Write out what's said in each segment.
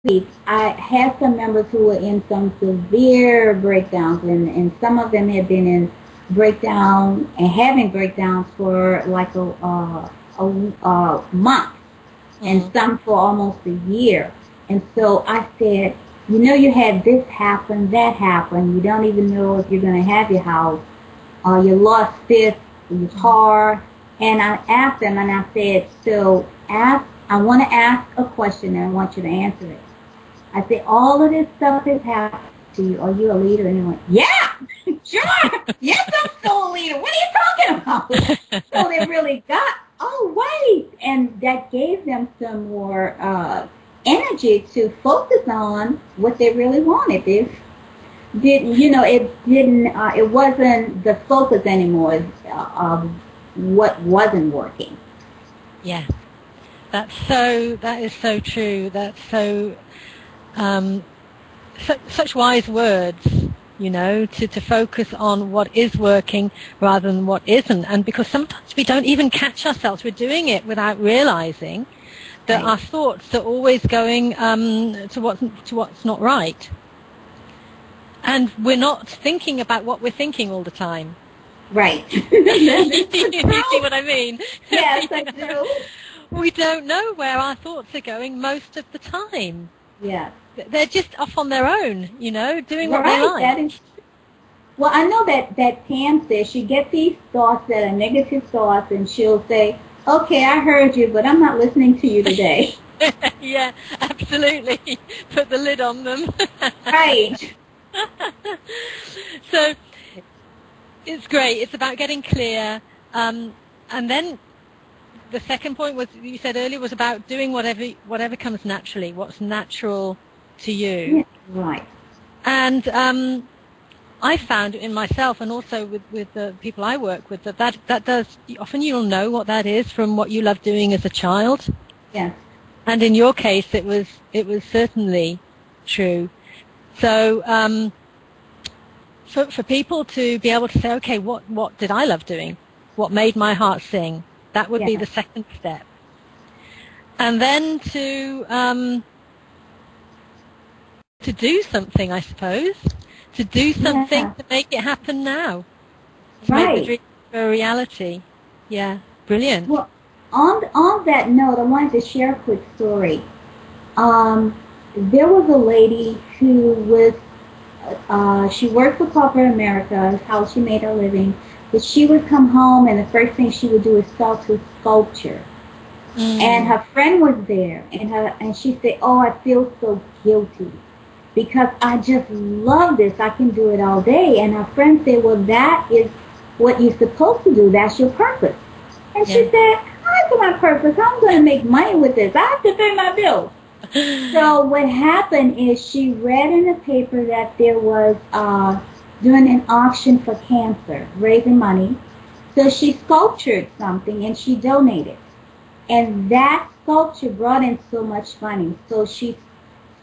I had some members who were in some severe breakdowns, and some of them had been in breakdown and having breakdowns for like a month, and some for almost a year. And so I said, you know, you had this happen, that happen. You don't even know if you're going to have your house. You lost this, your car. And I asked them, and I said, so I want to ask a question, and I want you to answer it. I said, all of this stuff has happened to you. Are you a leader? And they went, yeah, sure. Yes, I'm still a leader. What are you talking about? So they really got, oh, right. And that gave them some more energy to focus on what they really wanted. It wasn't the focus anymore of what wasn't working. Yeah. That is so true. That's so, such wise words, you know, to focus on what is working rather than what isn't. And because sometimes we don't even catch ourselves, we're doing it without realizing that our thoughts are always going to what's not right. And we're not thinking about what we're thinking all the time. Right. You see what I mean? Yes, I do. We don't know where our thoughts are going most of the time. Yeah. They're just off on their own, you know, doing what they like. That is, well, I know that Pam says she gets these thoughts that are negative thoughts, and she'll say, okay, I heard you, but I'm not listening to you today. Yeah, absolutely. Put the lid on them. Right. So it's great. It's about getting clear. And then the second point was, you said earlier, was about doing whatever comes naturally, what's natural to you. Yeah, right. And I found in myself, and also with the people I work with, that does, often you'll know what that is from what you loved doing as a child. Yes. And in your case, it was certainly true. So for people to be able to say, okay, what did I love doing? What made my heart sing? That would be the second step. And then to do something, I suppose. To do something to make it happen now. To make the dream a reality. Yeah, brilliant. Well, on that note, I wanted to share a quick story. There was a lady who was, she worked for corporate America, is how she made her living. But she would come home, and the first thing she would do is start to sculpture. And her friend was there, and she said, oh, I feel so guilty because I just love this. I can do it all day. And her friend said, well, that is what you're supposed to do. That's your purpose. And she said, that's my purpose. I'm going to make money with this. I have to pay my bills. So what happened is she read in the paper that there was doing an auction for cancer, raising money. So she sculptured something and she donated. And that sculpture brought in so much money. So she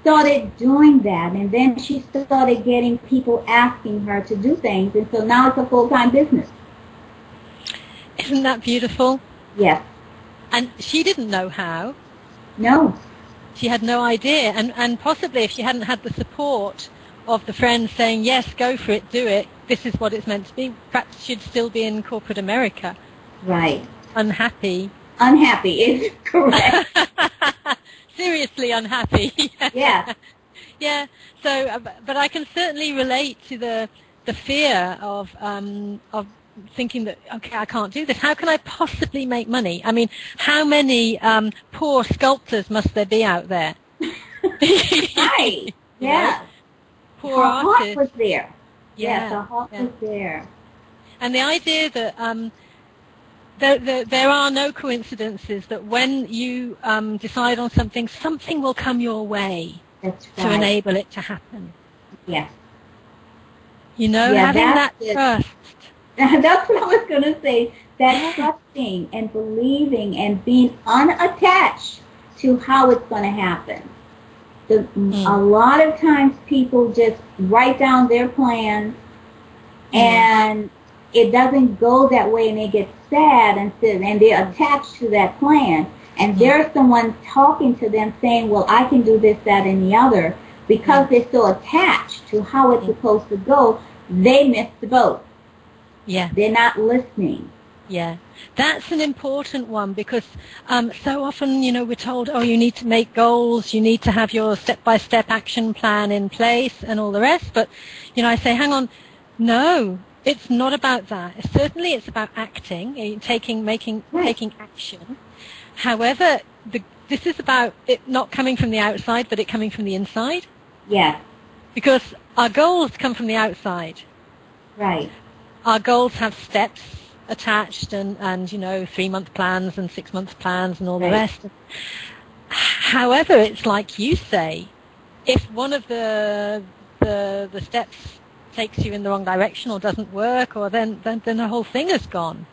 started doing that, and then she started getting people asking her to do things, and so now it's a full-time business. Isn't that beautiful? Yes. And she didn't know how. No. She had no idea, and possibly if she hadn't had the support of the friends saying, yes, go for it, do it, this is what it's meant to be, perhaps she'd still be in corporate America. Right. Unhappy. Unhappy is correct. Seriously unhappy. Yeah. Yeah. So, but I can certainly relate to the fear of thinking that, okay, I can't do this. How can I possibly make money? I mean, how many poor sculptors must there be out there? Right. Yeah. Poor her artists. heart was there. Yeah. Yes, her heart was there. And the idea that there are no coincidences, that when you decide on something, something will come your way. That's right. To enable it to happen. Yes. You know, having that trust. That's what I was going to say. That trusting and believing and being unattached to how it's going to happen. A lot of times people just write down their plans and it doesn't go that way, and they get sad and they're attached to that plan. and there's someone talking to them saying, well, I can do this, that, and the other, because they're so attached to how it's supposed to go, they miss the boat. Yeah. They're not listening. Yeah, that's an important one, because so often, we're told, oh, you need to make goals, you need to have your step-by-step action plan in place and all the rest. But, I say, hang on, no, it's not about that. Certainly it's about acting, taking action. However, this is about it not coming from the outside, but it coming from the inside. Yes. Because our goals come from the outside. Right. Our goals have steps attached and 3-month plans and 6-month plans and all the rest. However, it's like you say, if one of the steps takes you in the wrong direction or doesn't work, or then the whole thing is gone.